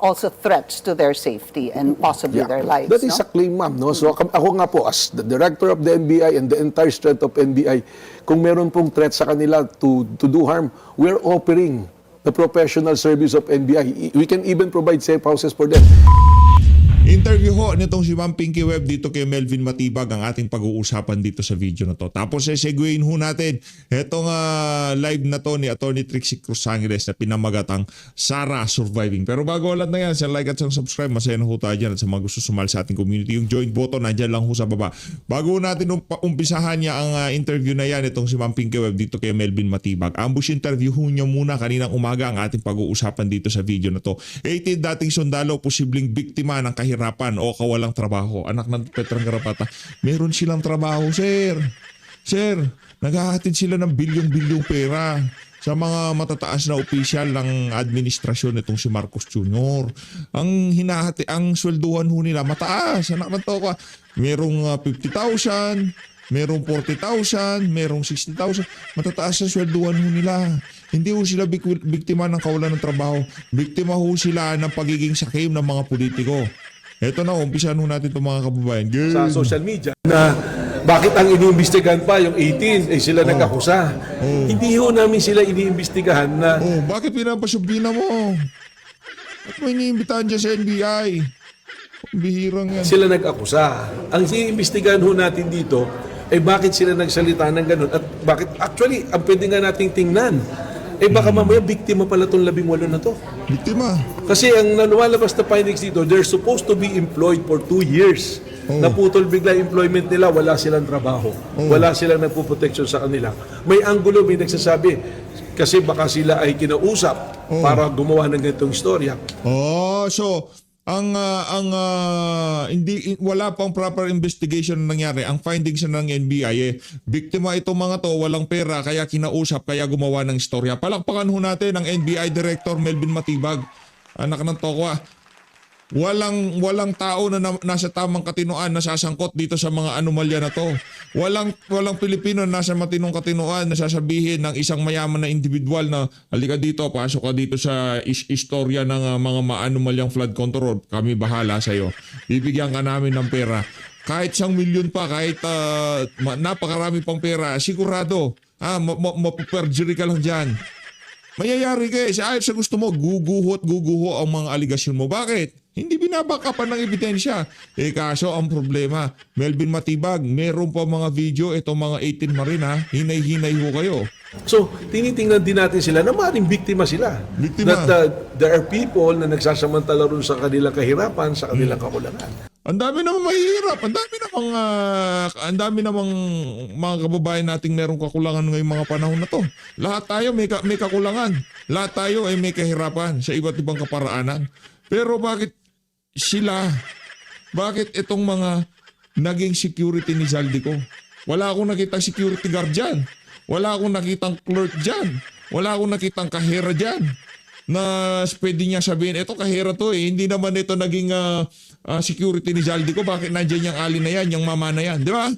also threats to their safety and possibly their lives. That is a claim, ma'am. No? So ako nga po, as the director of the NBI and the entire strength of NBI, kung meron pong threat sa kanila to do harm, we're offering the professional service of NBI. We can even provide safe houses for them. Interview ho nitong si Ma'am Pinky Webb dito kay Melvin Matibag ang ating pag-uusapan dito sa video na to. Tapos seguein ho natin itong live na to ni Attorney Trixie Cruz Angeles na pinamagatang Sara Surviving. Pero bago lahat na yan, sa like at sa subscribe, masaya na ho tayo dyan at sa mga gusto sumali sa ating community. Yung join button, nandyan lang ho sa baba. Bago natin umpisahan niya ang interview na yan, itong si Ma'am Pinky Webb dito kay Melvin Matibag. Ambush interview ho niya muna kaninang umaga ang ating pag-uusapan dito sa video na to. 18 dating sundalo, posibleng biktima ng kahirapan o kawalang trabaho. Anak ng Petrang Garapata, meron silang trabaho, sir. Sir, naghahatid sila ng bilyong-bilyong pera sa mga matataas na opisyal ng administrasyon nitong si Marcos Jr. Ang swelduhan ho nila mataas. Anak ng toka, merong 50,000, merong 40,000, merong 60,000. Matataas na swelduhan ho nila. Hindi ho sila biktima ng kawalan ng trabaho. Biktima ho sila ng pagiging sakim ng mga politiko. Eto na, umpisahan ho natin itong mga kababayan. Sa social media na bakit ang iniimbestigahan pa yung 18 sila nag-akusa. Hindi ho namin sila iniimbestigahan na bakit pinapasubina mo? At may iniimbitahan dyan sa NBI? Bihirang yan. sila nag-akusa. Ang iniimbestigahan ho natin dito ay bakit sila nagsalita ng ganun at bakit actually ang pwede nga nating tingnan baka mamaya biktima pala itong 18 na to. Biktima. Kasi ang lumalabas na findings dito, they're supposed to be employed for 2 years. Naputol bigla employment nila, wala silang trabaho. Wala silang nagpuproteksyon sa kanila. May anggulo, may nagsasabi, kasi baka sila ay kinausap para gumawa ng ganitong istorya. So hindi wala pang proper investigation na nangyari. Ang findings na ng NBI biktima itong mga to, walang pera kaya kinausap, kaya gumawa ng istorya. Palakpakan ho natin ang NBI Director Melvin Matibag. Anak ng toko. Walang tao na nasa tamang katinoan na sasangkot dito sa mga anomalya na to. Walang Pilipino na nasa matinong katinoan na sasabihin ng isang mayaman na individual na halika dito, pasok ka dito sa istorya ng mga maanomalyang flood control. Kami bahala sa iyo. Bibigyan ka namin ng pera. Kahit 1 milyon pa, kahit napakarami pang pera, sigurado. Mapuperjury ka lang dyan. Mayayari ka sa gusto mo, guguho ang mga aligasyon mo. Bakit? Hindi binabakapan ng ebidensya. Kaso ang problema, Melvin Matibag, meron pa mga video, itong mga 18 marin hinay-hinay ho kayo. So, tinitingnan din natin sila na maaaring biktima sila. Biktima. That there are people na nagsasamantala rin sa kanilang kahirapan, sa kanilang kakulangan. Ang dami namang mahihirap, ang dami namang mga kababayan nating merong kakulangan ngayong mga panahon na to. Lahat tayo may kakulangan. Lahat tayo ay may kahirapan sa iba't ibang kaparaanan. Pero bakit itong mga naging security ni Zaldico? Wala akong nakitang security guard dyan. Wala akong nakitang clerk dyan. Wala akong nakitang kahera dyan. Na pwede niya sabihin, eto kahera to hindi naman ito naging security ni Zaldico, bakit nandiyan yung ali na yan, yung mama na yan, di ba?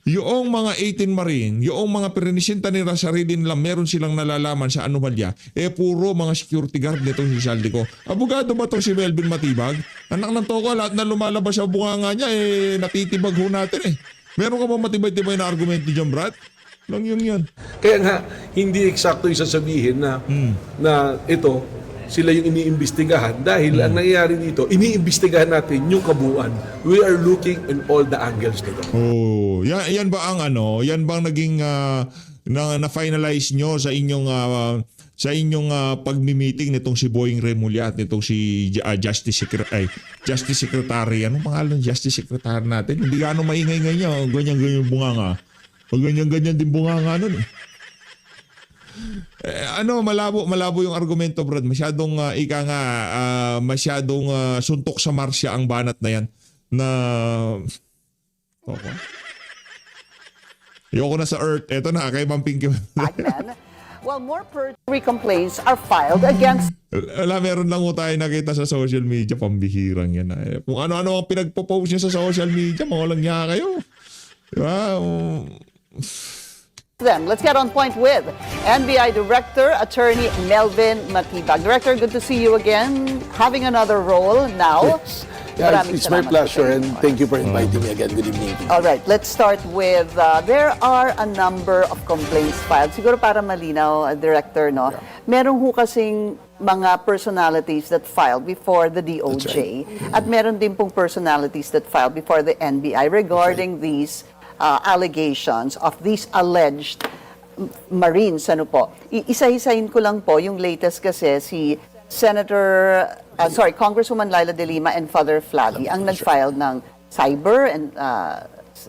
Yung mga 18 Marine, yung mga perinisinta nila sarili nila, meron silang nalalaman sa anomalya, puro mga security guard nito si Zaldico. Abogado ba to si Melvin Matibag? Anak ng toko, lahat na lumalabas sa bunganga niya, natitibag ho natin Meron ka ba matibay-tibay na argumento dyan, Brad? Lang yun. Kaya nga, hindi eksakto yung sasabihin na ito, sila yung iniimbestigahan dahil ang nangyayari dito, iniimbestigahan natin yung kabuuan. We are looking in all the angles nito. Yan ba ang yan bang naging na-finalize nyo sa inyong pagmi-meeting nitong si Boying Remulla at nitong si Justice Secretary. Anong pangalan ng Justice Secretary natin? Hindi gaano maingay ngayon, ganyan bunganga. Pag ganyan din bunganga nun malabo yung argumento, Brad. Masyadong masyadong suntok sa Marsya ang banat na yan na ayoko na sa Earth. Eto na, kay Ma'am Pinky. Back then, while more perjury complaints are filed against... Meron lang tayo nakita sa social media, pambihirang yan. Kung ano-ano ang pinagpo-post niya sa social media, mawalang niya kayo. Diba? them. Let's get on point with NBI Director, Attorney Melvin Matibag. Director, good to see you again. Having another role now. Yeah, Maraming it's my salamat pleasure sa and inyo. thank you for inviting me again. Good evening. All right, let's start with, there are a number of complaints filed. Siguro para malinaw, Director, no? Meron ho kasing mga personalities that filed before the DOJ at meron din pong personalities that filed before the NBI regarding these allegations of these alleged Marines. Ano po? Isa-isahin ko lang po, yung latest kasi si Congresswoman Laila De Lima and Father Flavi ang nag-file ng cyber and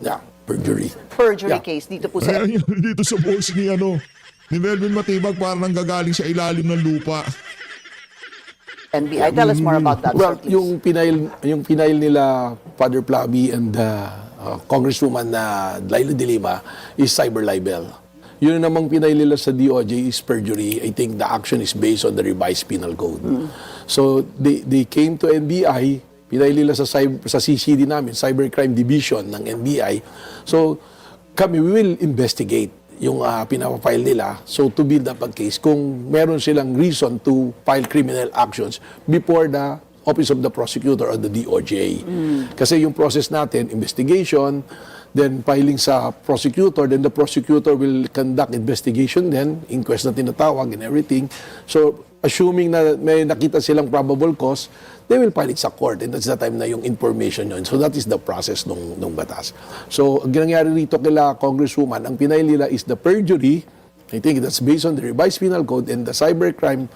Yeah, perjury. perjury Yeah. case dito po sa Kaya yun, dito sa boss ni Melvin Matibag parang nanggagaling sa ilalim ng lupa. NBI. Tell us more about that, Well, sir, please. yung pinail nila Father Flavi and Congresswoman Laila De Lima is cyber libel. Yun namang pinail nila sa DOJ is perjury. I think the action is based on the revised penal code. So they came to NBI, pinail nila sa CCD namin, Cybercrime Division ng NBI. So kami, we will investigate yung pinapafile nila, so to build up a case kung meron silang reason to file criminal actions before the Office of the Prosecutor or the DOJ. Kasi yung process natin, investigation, then filing sa prosecutor, then the prosecutor will conduct investigation, then inquest na tinatawag and everything. So assuming na may nakita silang probable cause, they will file it sa court, and that's the time na yung information yun. So that is the process nung batas. So ang nangyari rito kila Congresswoman, ang pinail nila is the perjury. I think that's based on the revised penal code and the cybercrime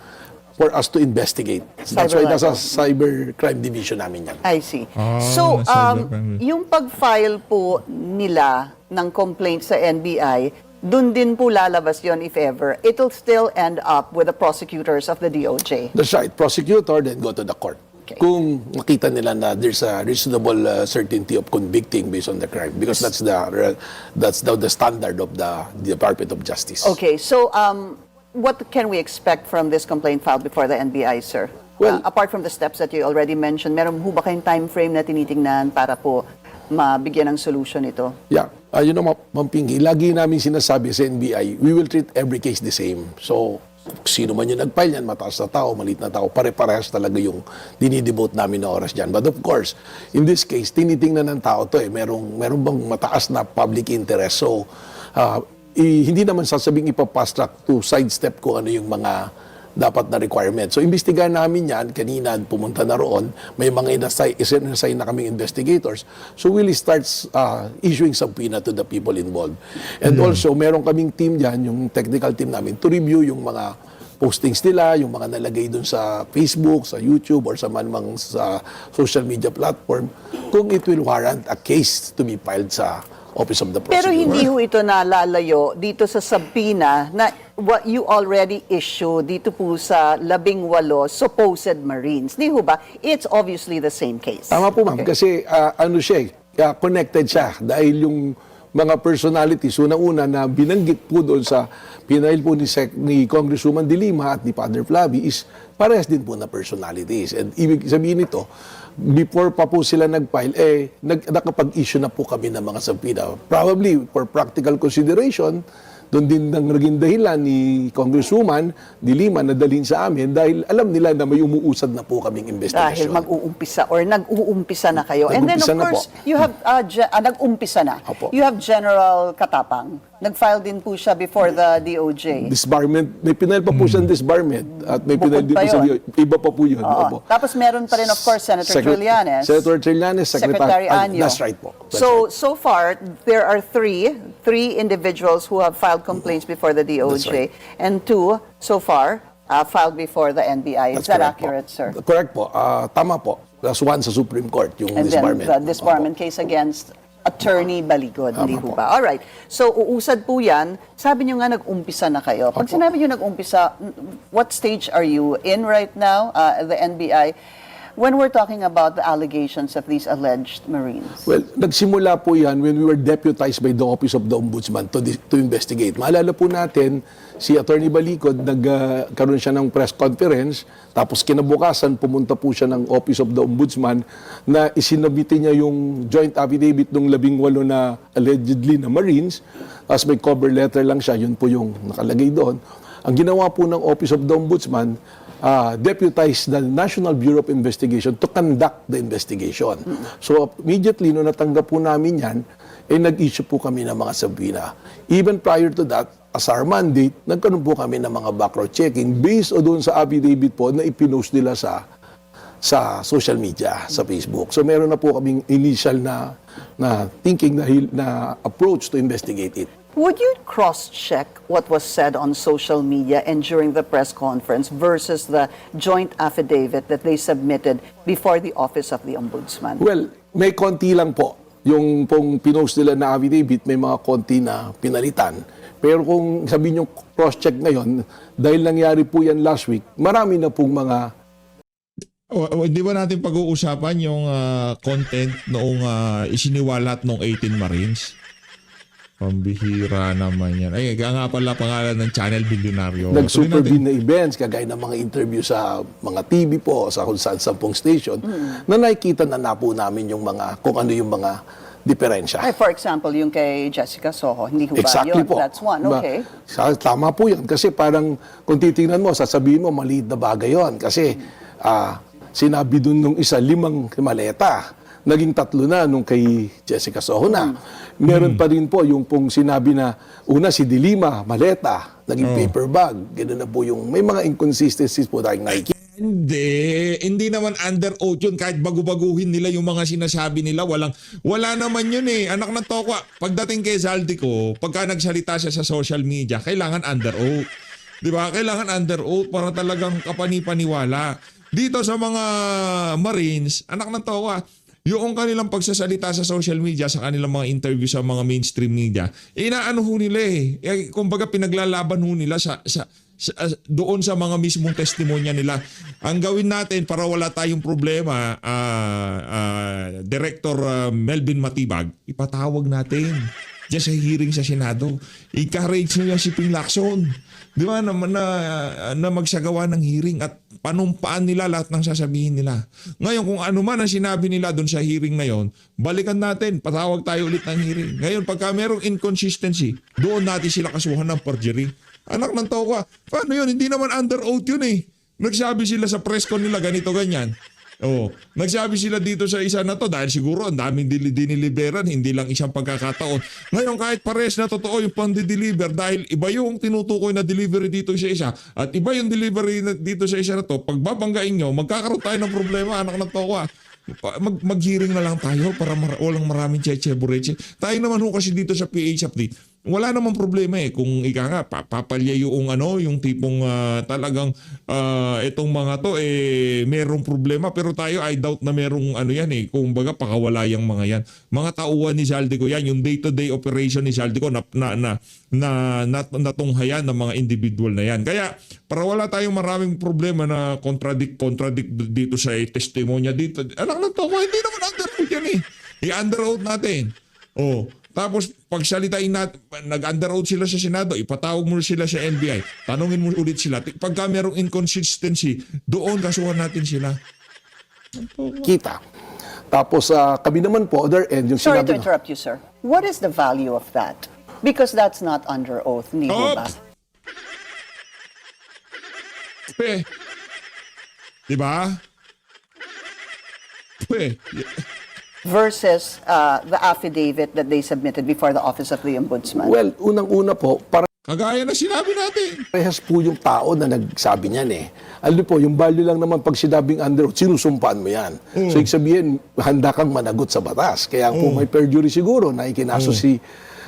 for us to investigate. That's why nasa cybercrime division namin yan. I see. Ah, So, cybercrime. yung pag-file po nila ng complaint sa NBI, dun din po lalabas yon if ever. It'll still end up with the prosecutors of the DOJ. That's right. Prosecutor, then go to the court. Okay. Kung makita nila na there's a reasonable certainty of convicting based on the crime, because that's the standard of the Department of Justice. Okay, so what can we expect from this complaint filed before the NBI, sir? Well- Apart from the steps that you already mentioned, meron ho ba kayong time frame na tinitingnan para po mabigyan ng solution ito? Yeah. Ma'am Pinky, lagi namin sinasabi sa NBI, we will treat every case the same. So, sino man yung nag-file yan, mataas na tao, maliit na tao, pare-parehas talaga yung dinidevote namin na oras dyan. But of course, in this case, tinitingnan ng tao to meron bang mataas na public interest. So, hindi naman sasabing ipapast track to sidestep kung ano yung mga dapat na requirement. So, imbestigahan namin yan. Kanina, pumunta na roon. May mga inassign na kaming investigators. So, we'll start issuing subpoena to the people involved. And also, meron kaming team dyan, yung technical team namin, to review yung mga postings nila, yung mga nalagay dun sa Facebook, sa YouTube, or sa manmang sa social media platform, kung it will warrant a case to be filed sa Office of the Prosecutor. Pero hindi ho ito nalalayo dito sa subpoena na what you already issued dito po sa 18 supposed Marines. Di ho ba? It's obviously the same case. Tama po, ma'am. Kasi connected siya dahil yung mga personalities, una-una na binanggit po doon sa pinail po ni Congresswoman De Lima at ni Father Flavi is parehas din po na personalities. And ibig sabihin nito, before pa po sila nag-file, nakapag-issue na po kami ng mga subpoena. Probably for practical consideration, doon din nang naging dahilan ni Congresswoman De Lima na dalhin sa amin dahil alam nila na may umuusad na po kaming Dahil investigation. mag-uumpisa or nag-uumpisa na kayo. And then of Nag-uumpisa na course, po. you have, nag-umpisa na. Opo. You have General Katapang. Nag-file din po siya before the DOJ. Disbarment, may pinail pa po siyang disbarment at may Bukod pinail din pa po sa yun. iba pa po yun. Oo. Opo. Tapos meron pa rin of course Senator Trillanes. Senator Trillanes, Secretary Anyo. That's right po. That's So far, there are three individuals who have filed complaints before the That's DOJ right. and 2 so far filed before the NBI. Is That's that correct accurate, po. sir? Correct po. Tama po. Plus one sa Supreme Court, yung And disbarment. then the disbarment case against Attorney Baligod, hindi ho po. ba? Alright. So, uusad po yan. Sabi nyo nga, nag-umpisa na kayo. Pag sinabi nyo nag-umpisa, what stage are you in right now, the NBI? when we're talking about the allegations of these alleged Marines? Well, nagsimula po yan when we were deputized by the Office of the Ombudsman to investigate. Maalala po natin, si Attorney Balicod, nagkaroon siya ng press conference, tapos kinabukasan, pumunta po siya ng Office of the Ombudsman na isinabiti niya yung joint affidavit ng 18 na allegedly na Marines, as may cover letter lang siya, yun po yung nakalagay doon. Ang ginawa po ng Office of the Ombudsman, deputized the National Bureau of Investigation to conduct the investigation. So immediately, nung natanggap po namin yan, nag-issue po kami ng mga subpoena. Even prior to that, as our mandate, nagkaroon po kami ng mga background checking based o doon sa affidavit po na ipinost nila sa social media, sa Facebook. So meron na po kaming initial na thinking, na approach to investigate it. Would you cross-check what was said on social media and during the press conference versus the joint affidavit that they submitted before the Office of the Ombudsman? Well, may konti lang po. Yung pong pinost nila na affidavit, may mga konti na pinalitan. Pero kung sabihin yung cross-check ngayon, dahil nangyari po yan last week, marami na pong mga... Hindi ba natin pag-uusapan yung content noong isiniwalat ng 18 Marines? Pambihira naman yan. Ay, nga pala pangalan ng channel, Bilyonaryo. Nag-supervene na events, kagaya ng mga interview sa mga TV po, sa kung saan sampung station, na nakikita na po namin yung mga, kung ano yung mga diferensya. Ay, for example, yung kay Jessica Soho, hindi ko ba Exactly yun? po. That's one, okay. Tama po yan. Kasi parang, kung titingnan mo, sasabihin mo, maliit na bagay yun. Kasi, sinabi dun nung isa, 5 maleta. Naging 3 na nung kay Jessica Soho na. Meron pa rin po yung pong sinabi na una si Dilima, maleta, naging paper bag. Ganun na po yung may mga inconsistencies po tayong nakikita. Hindi naman under oath yun. Kahit bago-baguhin nila yung mga sinasabi nila, wala naman yun eh. Anak ng tokwa, pagdating kay Zaldico, pagka nagsalita siya sa social media, kailangan under oath. Di ba? Kailangan under oath para talagang kapani-paniwala. Dito sa mga Marines, anak ng tokwa, yung kanilang pagsasalita sa social media, sa kanilang mga interview sa mga mainstream media, inaano ho nila eh. Kumbaga pinaglalaban ho nila doon sa mga mismong testimonya nila. Ang gawin natin para wala tayong problema, Director Melvin Matibag, ipatawag natin diyan sa hearing sa Senado. Encourage nyo yan si Ping Lacson. Di ba? Na magsagawa ng hearing at panumpaan nila lahat ng sasabihin nila. Ngayon, kung ano man ang sinabi nila doon sa hearing na yon, balikan natin, patawag tayo ulit ng hearing. Ngayon, pagka merong inconsistency, doon natin sila kasuhan ng perjury. Anak ng tokwa, paano yun? Hindi naman under oath yun eh. Nagsabi sila sa press con nila ganito ganyan. Nagsabi sila dito sa isa na to dahil siguro ang daming diniliberan, hindi lang isang pagkakataon. Ngayon kahit pares na totoo yung pang-deliver dahil iba yung tinutukoy na delivery dito sa isa at iba yung delivery dito sa isa na to, pagbabanggain nyo, magkakaroon tayo ng problema, anak ng tokwa. Mag-hearing na lang tayo para walang maraming cheche-bureche. Tayo naman ho kasi dito sa PH Update, wala namang problema eh kung ika nga papalya yung yung tipong talagang itong mga to merong problema, pero tayo I doubt na merong yan eh, kung baga pakawala yung mga yan. Mga tauhan ni Zaldico yan, yung day-to-day operation ni Zaldico na natunghayan ng mga individual na yan. Kaya para wala tayong maraming problema na contradict dito sa testimonya dito. Anak ng toko, hindi naman under oath yan eh. I-under oath natin. Tapos pagsalitain natin, nag-under oath sila sa Senado, ipatawag mo sila sa NBI, tanungin mo ulit sila. Pagka merong inconsistency, doon kasuhan natin sila. Kita. Tapos kami naman po, other end, yung Sorry sinabi to interrupt you, sir. What is the value of that? Because that's not under oath, hindi ho ba? Diba? Versus the affidavit that they submitted before the Office of the Ombudsman. Well, unang-una po, Kagaya na sinabi natin. parehas po yung tao na nagsabi niyan eh. Alam po, yung value lang naman pag sinabing under oath, sinusumpaan mo yan. So, ibig sabihin, handa kang managot sa batas. Kaya kung may perjury siguro na ikinaso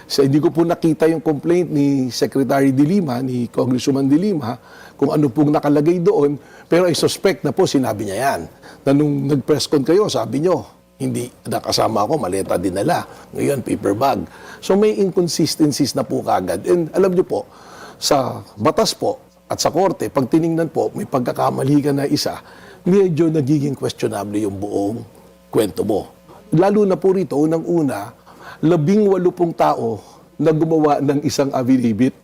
hindi ko po nakita yung complaint ni Secretary De Lima, ni Congresswoman De Lima, kung ano pong nakalagay doon. Pero I suspect na po sinabi niya yan. Na nung nag-press con kayo, sabi nyo, hindi nakasama ako, maleta dinala. Ngayon, paper bag. So may inconsistencies na po kagad. And alam nyo po, sa batas po at sa korte, pag tiningnan po, may pagkakamali ka na isa, medyo nagiging questionable yung buong kwento mo. Lalo na po rito, unang-una, 18 tao na gumawa ng isang affidavit.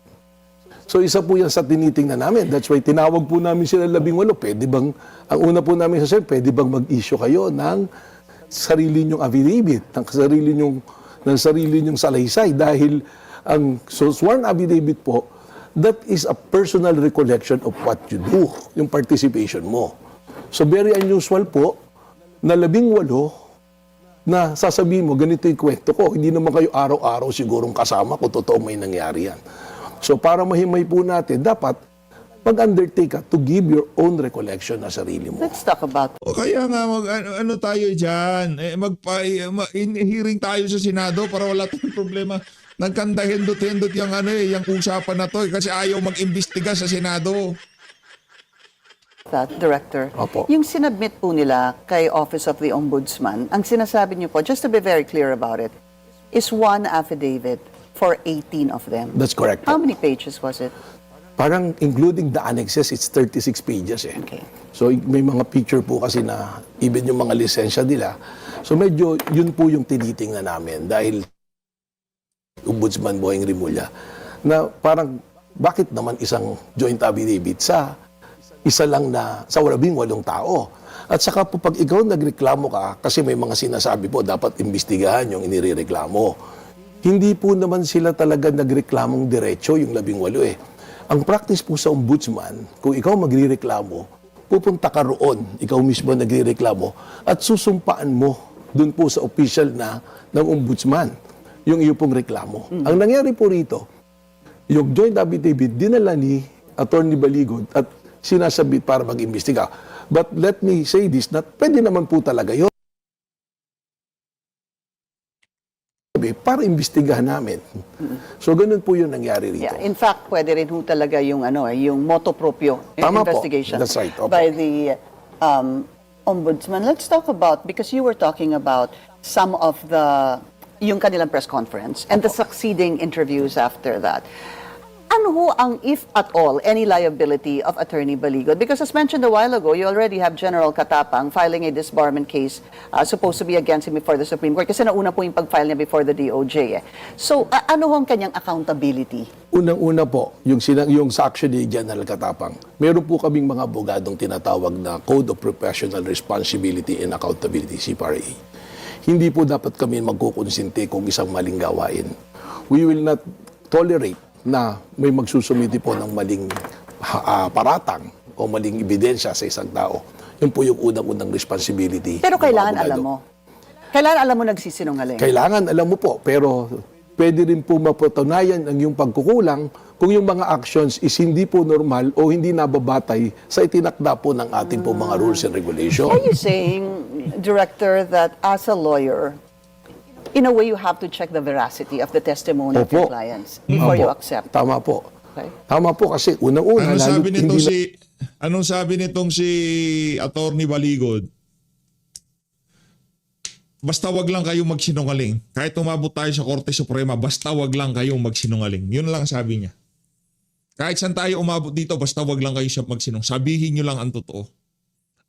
So isa po yan sa tinitingnan namin. That's why tinawag po namin sila 18. Pwede bang, ang una po namin sa pwede bang mag-issue kayo ng sarili nyong affidavit, ng sarili nyong salaysay, dahil ang sworn affidavit po, that is a personal recollection of what you do, yung participation mo. So very unusual po na 18 na sasabihin mo, ganito yung kwento ko. Hindi naman kayo araw-araw sigurong kasama kung totoo may nangyari yan. So para mahimay po natin, dapat mag-undertake ka to give your own recollection na sarili mo. Let's talk about O kaya nga ano tayo diyan, hearing tayo sa Senado para wala tayong problema. Nagkanda hendot-hendot yung yung usapan na to kasi ayaw mag-imbestiga sa Senado. that, Director. Opo. Yung sinubmit po nila kay Office of the Ombudsman, ang sinasabi niyo po, just to be very clear about it, is one affidavit for 18 of them. That's correct. How many pages was it? Parang including the annexes, it's 36 pages eh. Okay. So may mga picture po kasi na even yung mga lisensya nila. So medyo yun po yung tinitingnan namin dahil Ombudsman Boyeng Rimulya na parang bakit naman isang joint affidavit sa isa lang na sa 18 tao. At saka po pag ikaw nagreklamo ka kasi may mga sinasabi po dapat imbestigahan yung inireklamo. Hindi po naman sila talaga nagreklamong diretso yung 18 eh. Ang practice po sa ombudsman, kung ikaw magrereklamo, pupunta ka roon, ikaw mismo nagrereklamo, at susumpaan mo dun po sa official na ng ombudsman yung iyong pong reklamo. Ang nangyari po rito, yung joint affidavit dinala ni Attorney Baligod at sinasabit para mag-imbestiga. But let me say this, na pwede naman po talaga yun. Para imbestigahan namin. So ganun po yung nangyari rito. Yeah, in fact, pwede rin ho talaga yung yung motu proprio Tama po. investigation That's right. Opo. by the ombudsman. Let's talk about, because you were talking about some of yung kanilang press conference and the succeeding interviews after that. Ano ho ang, if at all, any liability of Attorney Baligod? Because as mentioned a while ago, you already have General Katapang filing a disbarment case supposed to be against him before the Supreme Court kasi nauna po yung pag-file niya before the DOJ. So, ano ho ang kanyang accountability? Unang-una po, yung sa action ni General Katapang, meron po kaming mga abogadong tinatawag na Code of Professional Responsibility and Accountability, CPRA. Hindi po dapat kami magkukonsinti kung isang maling gawain. We will not tolerate na may magsusumiti po ng maling paratang o maling ebidensya sa isang tao. Yun po yung unang-unang responsibility. Pero ng kailangan abogado. alam mo. Kailangan alam mo nagsisinungaling. Kailangan alam mo po, pero pwede rin po mapatunayan ang yung pagkukulang kung yung mga actions is hindi po normal o hindi nababatay sa itinakda po ng ating po mga rules and regulations. Are you saying, Director, that as a lawyer, in a way you have to check the veracity of the testimony of your Opo. clients before you Opo. accept? Tama po. Okay. Tama po kasi unang-una, Anong sabi nitong si Attorney Baligod? Basta wag lang kayong magsinungaling. Kahit umabot tayo sa Korte Suprema, basta wag lang kayong magsinungaling. Yun lang sabi niya. Kahit saan tayo umabot dito, basta wag lang kayo magsinungaling. Sabihin nyo lang ang totoo.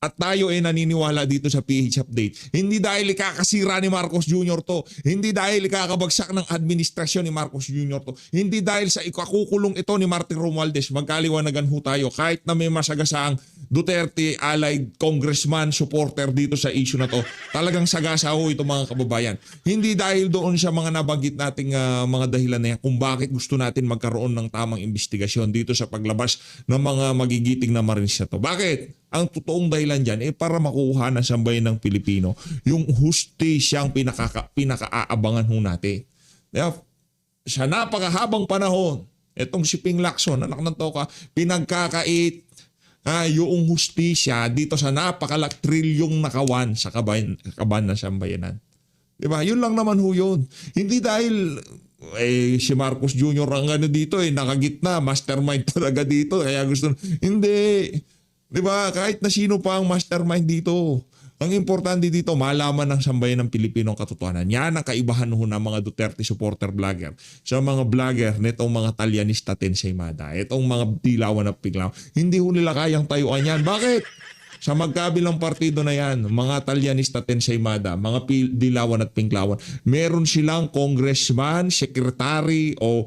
At tayo ay naniniwala dito sa PH Update. Hindi dahil ikakasira ni Marcos Jr. to. Hindi dahil ikakabagsak ng administrasyon ni Marcos Jr. to. Hindi dahil sa ikakukulong ito ni Martin Romualdez. Magkaliwanagan ho tayo. Kahit na may masagasaang Duterte allied congressman supporter dito sa issue na to. Talagang sagasa ho ito mga kababayan. Hindi dahil doon sa mga nabanggit nating mga dahilan na yan kung bakit gusto natin magkaroon ng tamang investigasyon dito sa paglabas ng mga magigiting na Marines na to. Bakit? Ang totoong dahilan dyan para makuha ng sambayan ng Pilipino yung hustisyang pinaka-aabangan ho natin. Sa napakahabang panahon, itong si Ping Lacson, anak ng Toka, pinagkakait yung hustisya dito sa napakalatrilyong nakawan sa kaban ng sambayanan. Diba? Yun lang naman ho yun. Hindi dahil si Marcos Jr. ang dito nakagitna, mastermind talaga dito. Kaya gusto, hindi. Diba? Kahit na sino pa ang mastermind dito. Ang importante dito, malaman ng sambayan ng Pilipino ang katotohanan. Yan ang kaibahan ho ng mga Duterte supporter vlogger. Sa mga vlogger nitong mga Talyanista Tensay Mada, itong mga dilawan na piglaw, hindi ho nila kayang tayuan yan. Bakit? Sa magkabilang partido na yan, mga Talyanista Tensaymada, mga Dilawan at Pinklawan, meron silang congressman, secretary o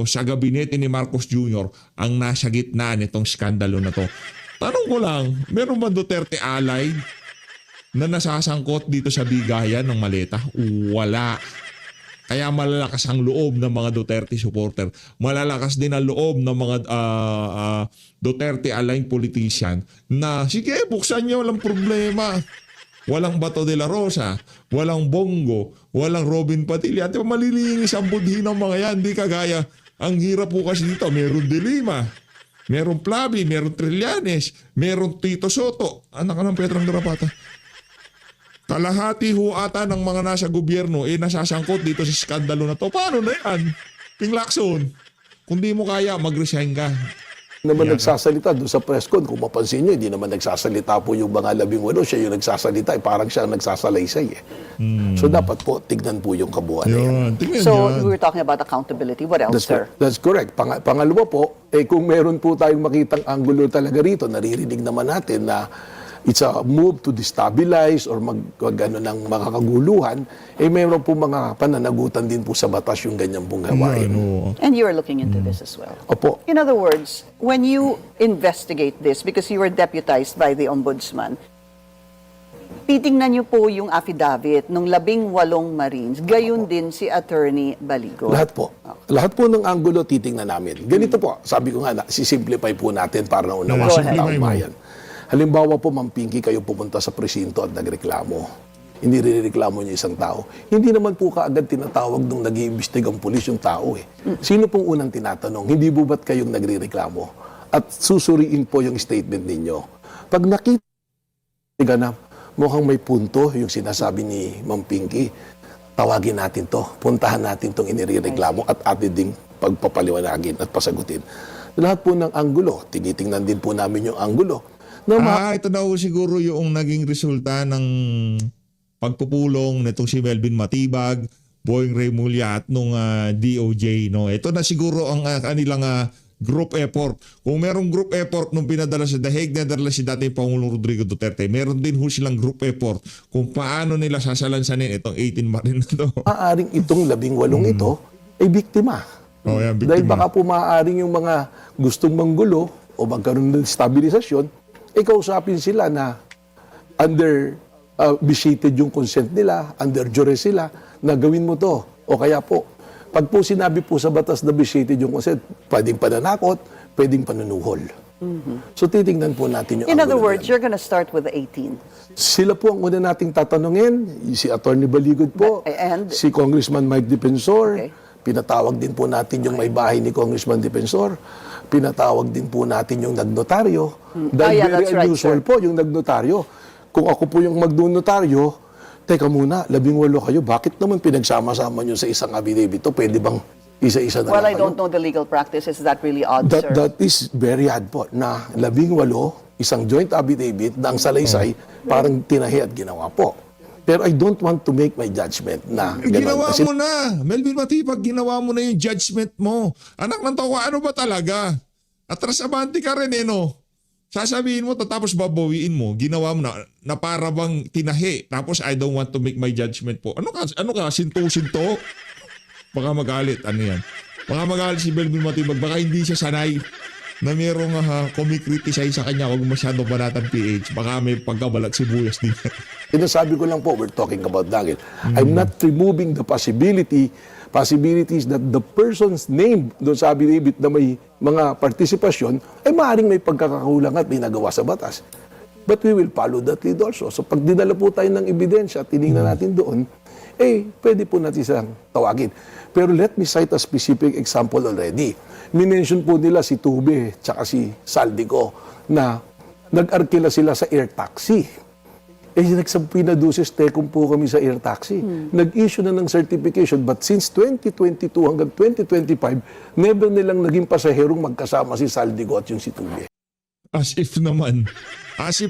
sa gabinete ni Marcos Jr. ang nasa gitna nitong skandalo na to. Tanong ko lang, meron ba Duterte alay na nasasangkot dito sa bigayan ng maleta? Wala. Kaya malalakas ang loob ng mga Duterte supporter. Malalakas din ang loob ng mga Duterte-aligned politician na, sige, buksan niyo, walang problema. Walang Bato de la Rosa, walang Bongo, walang Robin Padilla. At malilinis ang budhi ng mga yan. Di kagaya, ang hirap po kasi dito, meron De Lima, meron Plavi, meron Trillanes, meron Tito Soto, anak ka ng Petrang Garapata. Kalahati ho ata ng mga nasa gobyerno nasasangkot dito sa skandalo na to. Paano na yan? King Lacson, kung di mo kaya, mag-resign ka. Naman nagsasalita doon sa press con, kung mapansin nyo, hindi naman nagsasalita po yung mga 18, siya yung nagsasalita, parang siya ang nagsasalaysay eh. So dapat po, tignan po yung kabuuan na yan. Yan, tingnan So, yan. we were talking about accountability. What else, sir? That's correct. Pangalawa po, kung meron po tayong makitang angulo talaga rito, naririnig naman natin na it's a move to destabilize or mag-ano ng makakaguluhan, meron po mga pananagutan din po sa batas yung ganyan pong gawain. And you are looking into this as well. Opo. In other words, when you investigate this, because you were deputized by the Ombudsman, titingnan niyo po yung affidavit ng 18 Marines, gayon din si Attorney Baligo. Lahat po. Lahat po ng angulo titingnan namin. Ganito po, sabi ko nga, sisimplify po natin para naunawa Go sa ahead. taong bayan. Halimbawa po, Ma'am Pinky, kayo pupunta sa presinto at nagreklamo. Hindi rireklamo niyo isang tao. Hindi naman po kaagad tinatawag nung nag-iimbestigang pulis yung tao eh. Sino pong unang tinatanong? Hindi po ba't kayong nagrereklamo? At susuriin po yung statement ninyo. Pag nakita na mukhang may punto yung sinasabi ni Ma'am Pinky, tawagin natin to. Puntahan natin tong inireklamo at atin ding pagpapaliwanagin at pasagutin. Lahat po ng anggulo, tinitingnan din po namin yung anggulo. Ito na ho siguro yung naging resulta ng pagpupulong nitong si Melvin Matibag, Boying Remulla at nung DOJ. No? Ito na siguro ang kanilang group effort. Kung merong group effort nung pinadala sa The Hague, nadala si dating Pangulong Rodrigo Duterte, meron din ho silang group effort kung paano nila sasalansanin itong 18 Marine na to. Maaaring itong 18 ito ay biktima. Yan, Dahil biktima. baka po maaaring yung mga gustong manggulo o magkaroon ng stabilisasyon, kausapin sila na under besieged yung consent nila, under duress sila, na gawin mo to. O kaya po, pag po sinabi po sa batas na besieged yung consent, pwedeng pananakot, pwedeng panunuhol. So titingnan po natin yung In other angulo na words, yan. you're gonna start with the 18. Sila po ang una nating tatanungin, si Attorney Baligod po, And- si Congressman Mike Defensor, Okay. pinatawag din po natin yung may bahay ni Congressman Defensor, pinatawag din po natin yung nagnotaryo. Dahil yeah, very that's right, unusual sir. po yung nagnotaryo. Kung ako po yung magnotaryo, teka muna, 18 kayo, bakit naman pinagsama-sama nyo sa isang affidavit to? Pwede bang isa-isa na Well, lang I kayo? don't know the legal practice. Is that really odd, sir? That is very odd po na 18, isang joint affidavit na ang salaysay parang tinahi at ginawa po. Pero I don't want to make my judgment na Ginawa Kasi mo na. Melvin Matibag, ginawa mo na yung judgment mo. Anak ng tawa, ano ba talaga? Atras abante ka rin no? Sasabihin mo, tapos babawiin mo. Ginawa mo na para bang tinahi. Tapos I don't want to make my judgment po. Ano ka? Sinto-sinto? Baka magalit. Ano yan? Baka magalit si Melvin Matibag. Baka hindi siya sanay na merong kumikriticize sa kanya. Huwag masyadong banatan PH. Baka may pagkabalat sibuyas din. sinasabi ko lang po, we're talking about dagil. I'm not removing the possibilities that the person's name doon sa affidavit na may mga partisipasyon ay maaaring may pagkakakulang at may nagawa sa batas. But we will follow that lead also. So pag dinala po tayo ng ebidensya at tinignan natin doon, pwede po natin silang tawagin. Pero let me cite a specific example already. Minention po nila si Tube tsaka si Saldico na nag-arkila sila sa air taxi. Nagsampinaduces tekum po kami sa air taxi. Nag-issue na ng certification but since 2022 hanggang 2025, never nilang naging pasaherong magkasama si Saldico at yung si Tube. As if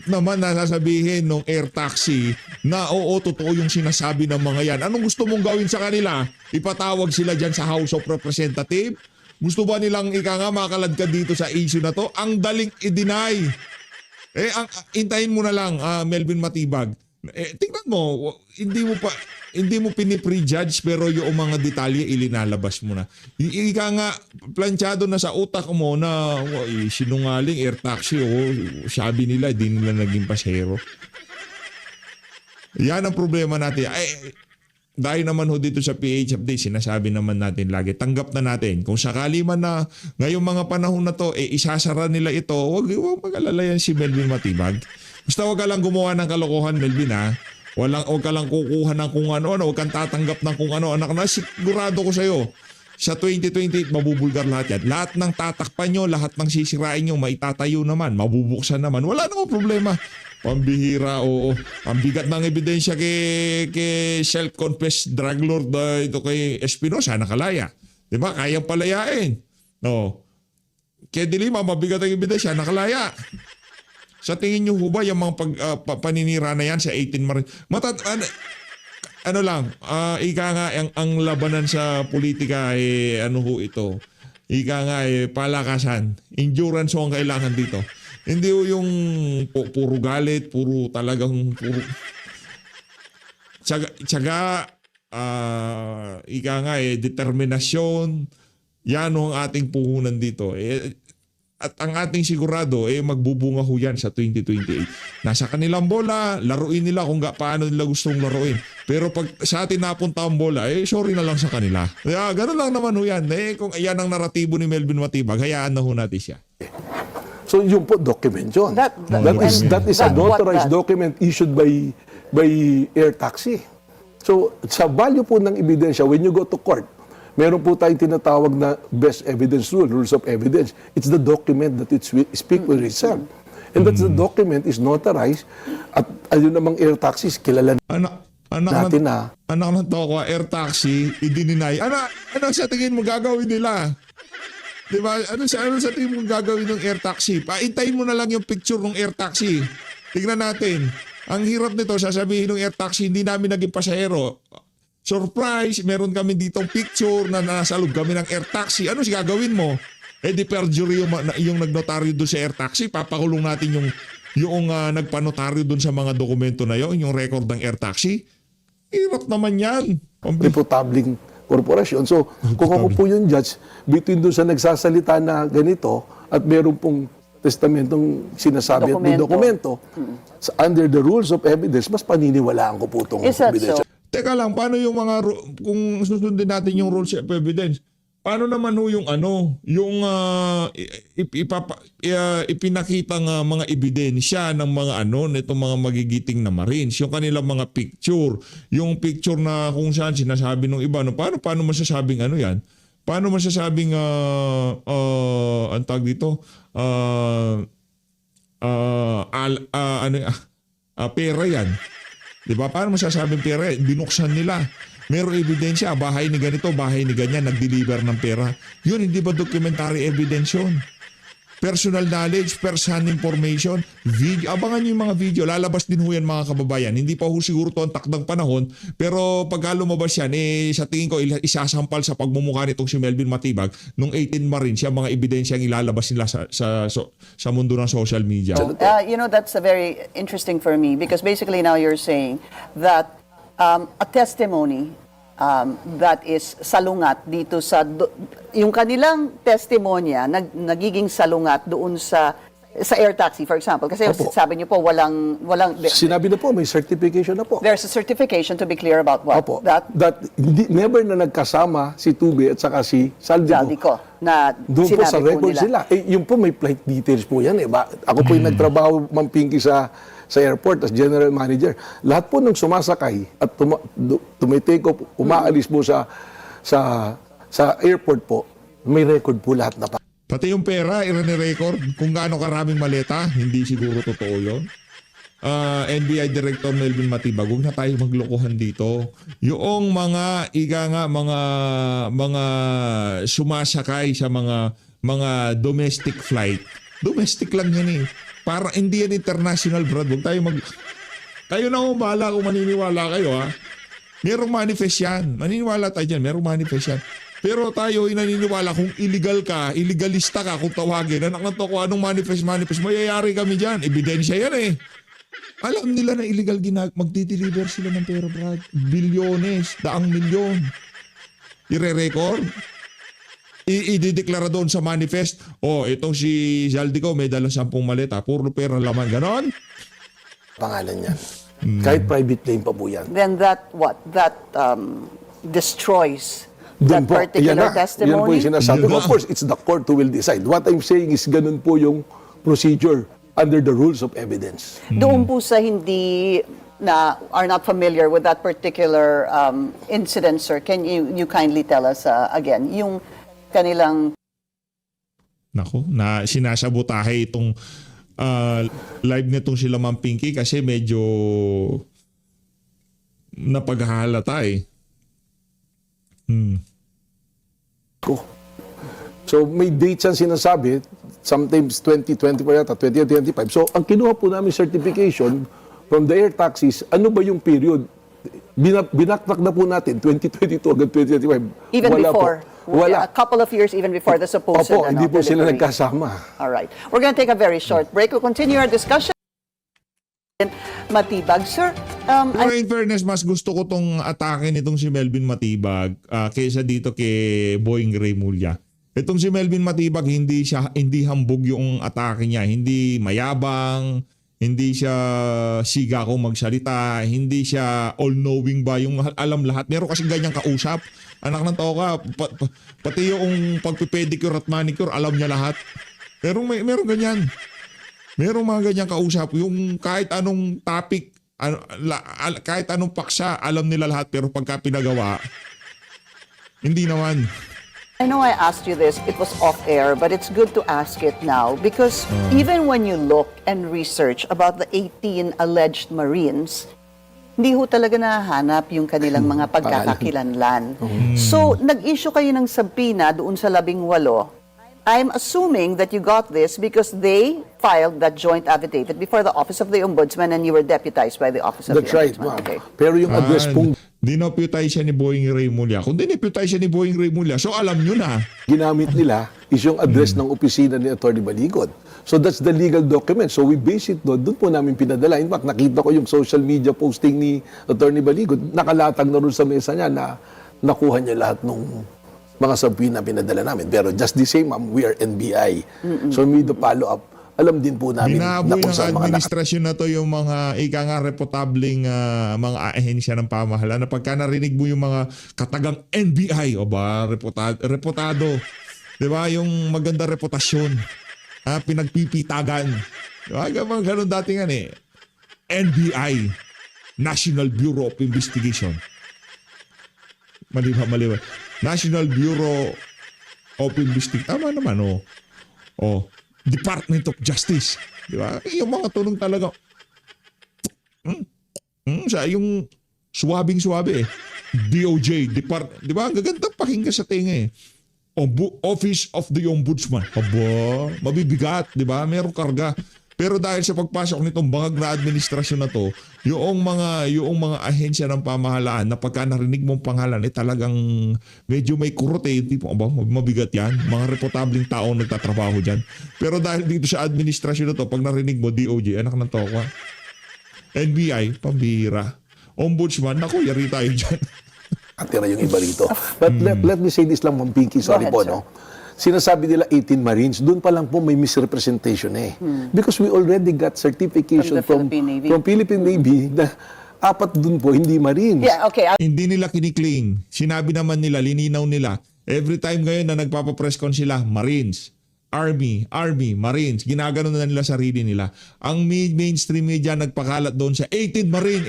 naman na sasabihin ng air taxi na oo, totoo yung sinasabi ng mga yan. Anong gusto mong gawin sa kanila? Ipatawag sila dyan sa House of Representatives? Gusto ba nilang makaladkad dito sa issue na to? Ang daling i-deny. Intayin mo na lang, Melvin Matibag. Tingnan mo, hindi mo piniprejudge pero yung mga detalye ilinalabas mo na. Ika nga, planchado na sa utak mo na sinungaling, air taxi, sabi nila, di nila naging pasahero. Yan ang problema natin. Dahil naman ho dito sa PH Update, sinasabi naman natin lagi, tanggap na natin. Kung sakali man na ngayong mga panahon na to, isasara nila ito, huwag mag-alala yan si Melvin Matibag. Basta huwag ka lang gumawa ng kalokohan, Melvin, ha? Huwag ka lang kukuha ng kung ano-ano, huwag kang tatanggap ng kung ano. Anak na, sigurado ko sa'yo, sa 2028, mabubulgar lahat yan. Lahat ng tatakpan nyo, lahat ng sisirain nyo, maitatayo naman, mabubuksan naman. Wala namang problema. Pambihira, oo. Ang bigat ng ebidensya kay self-confessed drug lord ito kay Espinosa, nakalaya. Diba? Kayang palayain. No. Kaya Dilima, mabigat ang ebidensya, nakalaya. Sa tingin nyo ho ba, yung mga paninira na yan sa 18 Marines? Ano lang, ika nga, ang labanan sa politika, ano ho ito? Ika nga, palakasan. Endurance ho ang kailangan dito. Hindi ho yung puro galit, puro tsaga, ika nga, determinasyon. Yan ho ang ating puhunan dito. At ang ating sigurado, magbubunga ho yan sa 2028. Nasa kanilang bola, laruin nila kung paano nila gustong laruin. Pero pag sa atin napunta ang bola, sorry na lang sa kanila. Kaya ganun lang naman ho yan. Kung yan ang naratibo ni Melvin Matibag, hayaan na ho natin siya. So yung po document yun. That is a notarized document issued by air taxi. So sa value po ng ebidensya, when you go to court, meron po tayong tinatawag na best evidence rule, rules of evidence. It's the document that it speaks for itself. And that's the document is notarized at ayun namang air taxis, kilala natin na. Anak ng toko, air taxi, i-deny. Ano sa tingin mo gagawin nila? Diba? Ano sa tingin mo gagawin ng air taxi? Paintayin mo na lang yung picture ng air taxi. Tingnan natin. Ang hirap nito, sasabihin ng air taxi, hindi namin naging pasahero. Surprise, meron kami ditong picture na nasa loob kami ng air taxi. Ano si gagawin mo? Di perjury yung nagnotaryo doon sa air taxi. Papakulong natin yung nagpanotaryo doon sa mga dokumento na yun, yung record ng air taxi. Hirap naman yan. Reputabling corporation. So, kung ako po yung judge, between doon sa nagsasalita na ganito at meron pong testamentong sinasabi at may dokumento, under the rules of evidence, mas paniniwalaan ko po itong Is that evidence. so? Teka lang, paano yung kung susundin natin yung rules of evidence, paano naman ho yung ipinakitang mga ebidensya ng mga nitong mga magigiting na Marines, yung kanilang mga picture, yung picture na kung saan sinasabi ng iba, paano masasabing yan? Paano masasabing ang tawag dito? Pera yan. Diba? Paano masasabing pera? Binuksan nila. Merong ebidensya, bahay ni ganito, bahay ni ganyan, nag-deliver ng pera. Yun, hindi ba documentary evidence yun? Personal knowledge, first-hand information, video. Abangan nyo yung mga video. Lalabas din ho yan mga kababayan. Hindi pa ho siguro to ang takdang panahon. Pero pag lumabas yan, sa tingin ko, isasampal sa pagmumukha nitong si Melvin Matibag nung 18 Marines, yung mga ebidensya ang ilalabas nila sa mundo ng social media. That's a very interesting for me because basically now you're saying that a testimony that is salungat dito sa yung kanilang testimonya nagiging salungat doon sa air taxi, for example, kasi sabi niyo po walang Sinabi na po, may certification na po. there's a certification, to be clear about what Opo. That never na nagkasama si Tube at saka si Saldico na doon po sa sinabi po record nila. sila. Yung po may flight details po yan. Ako po yung nagtrabaho, Ma'am Pinky, sa airport as general manager. Lahat po ng sumasakay at tumitake off, umaalis po sa airport po, may record po lahat na pa. Pati yung pera, i-record kung gaano karaming maleta, hindi siguro totoo yun. NBI Director Melvin Matibag, huwag na tayo maglokohan dito. Yung mga mga sumasakay sa mga domestic flight. Domestic lang yan eh. Para hindi yan international, Brad. Huwag tayo kayo na bahala kung maniniwala kayo, ha. Merong manifest yan. Maniniwala tayo dyan. Merong manifest yan. Pero tayo ay naniniwala kung illegal ka, illegalista ka kung tawagin. Anak na to kung anong manifest, mayayari kami dyan. Ebidensya yan eh. Alam nila na illegal magdi-deliver sila ng pera, Brad. Bilyones, daang milyon. Ire-record. I-declara doon sa manifest, itong si Zaldico may dala 10 maleta, puro pera laman, ganon. Pangalan niyan. Kahit private plane pa po yan. Then that destroys Doon that po, particular yan po testimony? yung sinasabi ko. Of course, it's the court who will decide. What I'm saying is ganun po yung procedure under the rules of evidence. Doon po sa hindi na are not familiar with that particular incident, sir, can you kindly tell us again, yung kanilang Nako, na sinasabotahe itong live nitong sila Ma'am Pinky kasi medyo napaghahalata eh. So may dates ang sinasabi, sometimes 2024 yata, 2025. So ang kinuha po namin certification from the air taxis, ano ba yung period? Binaktak na po natin, 2022 hanggang 2025. even Wala before, Po. Wala. a couple of years even before the supposed Opo, hindi po sila delivery. nagkasama. All right. We're going to take a very short break. We'll continue our discussion. Matibag, sir. Pero in fairness, mas gusto ko tong atake nitong si Melvin Matibag kaysa dito kay Boying Remulla. Itong si Melvin Matibag, hindi hambog yung atake niya. Hindi mayabang, hindi siya siga kung magsalita, hindi siya all-knowing ba, yung alam lahat. Meron kasi ganyang kausap. Anak ng toka, pati yung pagpipedicure at manicure, alam niya lahat. Pero meron ganyan. Merong mga ganyang kausap. Yung kahit anong topic, kahit anong paksa, alam nila lahat. Pero pagka pinagawa, hindi naman. I know I asked you this, it was off-air, but it's good to ask it now because even when you look and research about the 18 alleged Marines, hindi ho talaga nahanap yung kanilang mga pagkakakilanlan. So, nag-issue kayo ng subpoena doon sa 18. I'm assuming that you got this because they filed that joint affidavit before the Office of the Ombudsman and you were deputized by the Office of That's the right, Ombudsman. ma'am. Okay. Pero yung address pong Dinoputay siya ni Boying Remulla. Kung dinoputay siya ni Boying Remulla, so alam nyo na. ginamit nila is yung address ng opisina ni Atty. Baligod. So that's the legal document. So we base it doon. Doon po namin pinadala. In fact, nakita ko yung social media posting ni Atty. Baligod. Nakalatag na rin sa mesa niya na nakuha niya lahat ng mga subpoena pinadala namin. Pero just the same, ma'am, we are NBI. So we the follow-up. Alam din po namin Binaboy kung ng saan mga administrasyon na to yung mga ika nga reputabling mga ahensya ng pamahalaan na pagka narinig mo yung mga katagang NBI o ba reputado, 'di ba, yung maganda reputasyon, pinagpipitagan, 'di ba, ganun dati nga NBI, National Bureau of Investigation, mali ba National Bureau of Investigation, tama naman Department of Justice. Di ba? Yung mga tulong talaga. Yung suwabing-suwabe DOJ, di ba? Gaganda pakinggan sa tinga Office of the Ombudsman. Aba, mabibigat, di ba? Merong karga. Pero dahil sa pagpasok nitong bangag na administrasyon na to, yung mga ahensya ng pamahalaan na pagka narinig mong pangalan, talagang medyo may kurot tipo, mabigat yan. Mga reputabling taong nagtatrabaho dyan. Pero dahil dito sa administrasyon na to, pag narinig mo DOJ, anak ng tokwa. NBI, pambira. Ombudsman, naku, yari tayo dyan. Atira yung iba rito. But let me say this lang, Ma'am Pinky, sorry Go po, ahead, no? Sinasabi nila 18 Marines, doon pa lang po may misrepresentation Because we already got certification From the Philippine Navy. from Philippine Navy na 4 doon po, hindi Marines. Yeah, okay. Hindi nila kinikling. Sinabi naman nila, lininaw nila. Every time ngayon na nagpapapress con sila, Marines, Army, Marines, ginaganon na nila sarili nila. Ang mainstream media nagpakalat doon sa 18 Marine.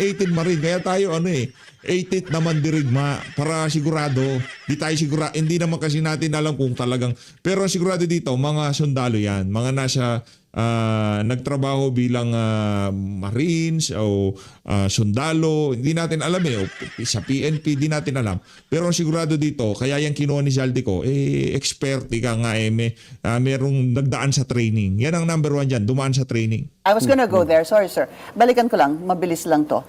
Kaya tayo 18 naman dirigma para sigurado. Di tayo sigurado. Hindi naman kasi natin alam kung talagang. Pero sigurado dito, mga sundalo yan. Mga nasa nagtrabaho bilang Marines o sundalo. Hindi natin alam O sa PNP, di natin alam. Pero sigurado dito, kaya yung kinuha ni Zaldico, expert ka nga merong nagdaan sa training. Yan ang number 1 dyan, dumaan sa training. I was gonna go there. Sorry, sir. Balikan ko lang. Mabilis lang to.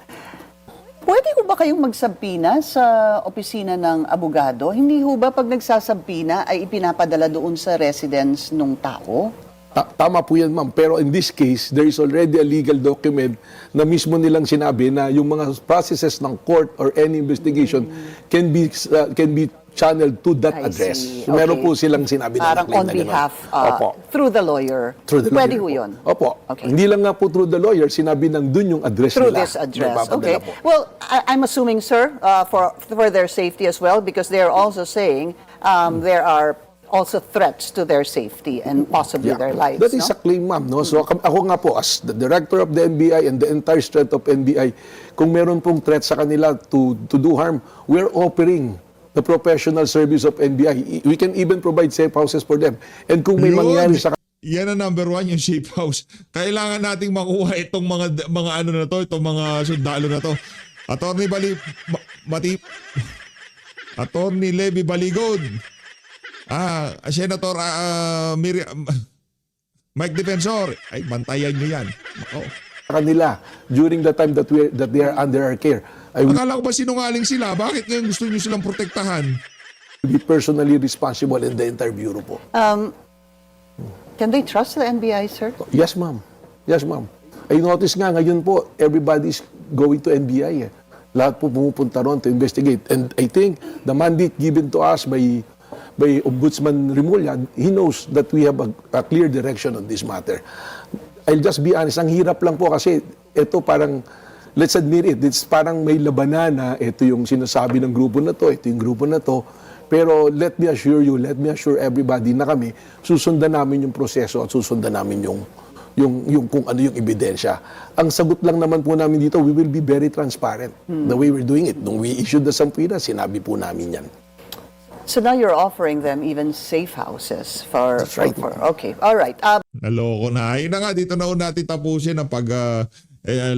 Pwede ko ho ba kayong magsampina sa opisina ng abogado? Hindi ho ba pag nagsasampina ay ipinapadala doon sa residence ng tao? Tama po yan, ma'am. Pero in this case, there is already a legal document na mismo nilang sinabi na yung mga processes ng court or any investigation can be channeled to that I address. see. So, meron Okay. po silang sinabi na Parang claim on na ganun. behalf, Opo. through the lawyer. Through the Pwede lawyer ho po. yun? Opo. Okay. Hindi lang nga po through the lawyer, sinabi ng dun yung address Through nila. this address. Nagpapadala Okay. po. Well, I'm assuming, sir, for their safety as well, because they're also saying there are also threats to their safety and possibly their lives. That is no? a claim, ma'am. No? So ako nga po, as the director of the NBI and the entire strength of NBI, kung meron pong threat sa kanila to do harm, we're offering the professional service of NBI. We can even provide safe houses for them. And kung may Yun. mangyari sa Yan ang number 1, yung safe house. Kailangan nating makuha itong mga ano na to, itong mga sundalo na to. Attorney Attorney Levy Baligod. Senator Mike Defensor. Ay, bantayan nyo yan. Ako. kanila during the time that they are under our care, I will Akala ko ba sinungaling sila? Bakit ngayon gusto nyo silang protektahan? be personally responsible in the entire bureau po. Can they trust the NBI, sir? Yes, ma'am. Yes, ma'am. I notice nga ngayon po, everybody's going to NBI. Lahat po pumupunta ron to investigate. And I think the mandate given to us by Ombudsman Remulla, he knows that we have a clear direction on this matter. I'll just be honest, ang hirap lang po kasi ito parang, let's admit it, it's parang may labanan na ito yung sinasabi ng grupo na to, ito yung grupo na to. Pero let me assure everybody na kami, susundan namin yung proseso at susundan namin yung kung ano yung ebidensya. Ang sagot lang naman po namin dito, we will be very transparent the way we're doing it. Nung we issued the sampina, sinabi po namin yan. So now you're offering them even safe houses for... That's right. Okay, all right. Naloko na. Ayun na nga, dito na natin tapusin ang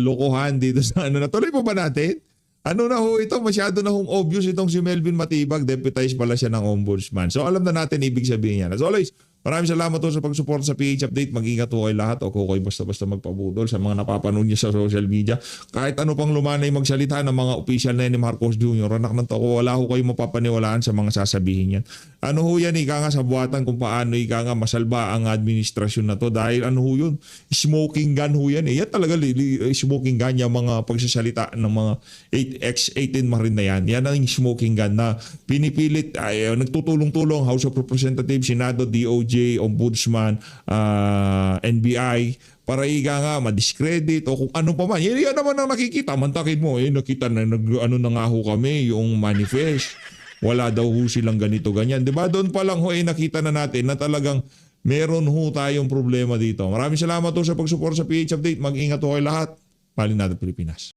lokohan dito sa ano na. Tuloy pa ba natin? Ano na ho ito? Masyado na hong obvious itong si Melvin Matibag. Deputized pala siya ng ombudsman. So alam na natin ibig sabihin yan. As always, maraming salamat po sa pag-support sa PH Update. Mag-ingat po kayo lahat. O kung kayo basta-basta magpabudol sa mga napapanood niyo sa social media. Kahit ano pang lumanay magsalita ng mga official na ni Marcos Jr. Anak ng toko, wala ho kayo mapapaniwalaan sa mga sasabihin yan. Ano ho yan, ika nga sa buhatan kung paano ika nga masalba ang administrasyon na to. Dahil ano ho yun, smoking gun ho yan. Yan talaga smoking gun yung mga pagsasalita ng mga X-18 Marine na yan. Yan ang smoking gun na pinipilit, nagtutulong-tulong House of Representatives, Senado, DOJ, Ombudsman, NBI, para ika nga ma-discredit o kung ano pa man. Yan naman ang nakikita. Mantakin mo, nakita na ano na nga ho kami, yung manifest. Wala daw ho silang ganito, ganyan. Diba? Doon pa lang ho nakita na natin na talagang meron ho tayong problema dito. Maraming salamat ho sa pag-support sa PH Update. Mag-ingat ho kayo lahat. Palin natin Pilipinas.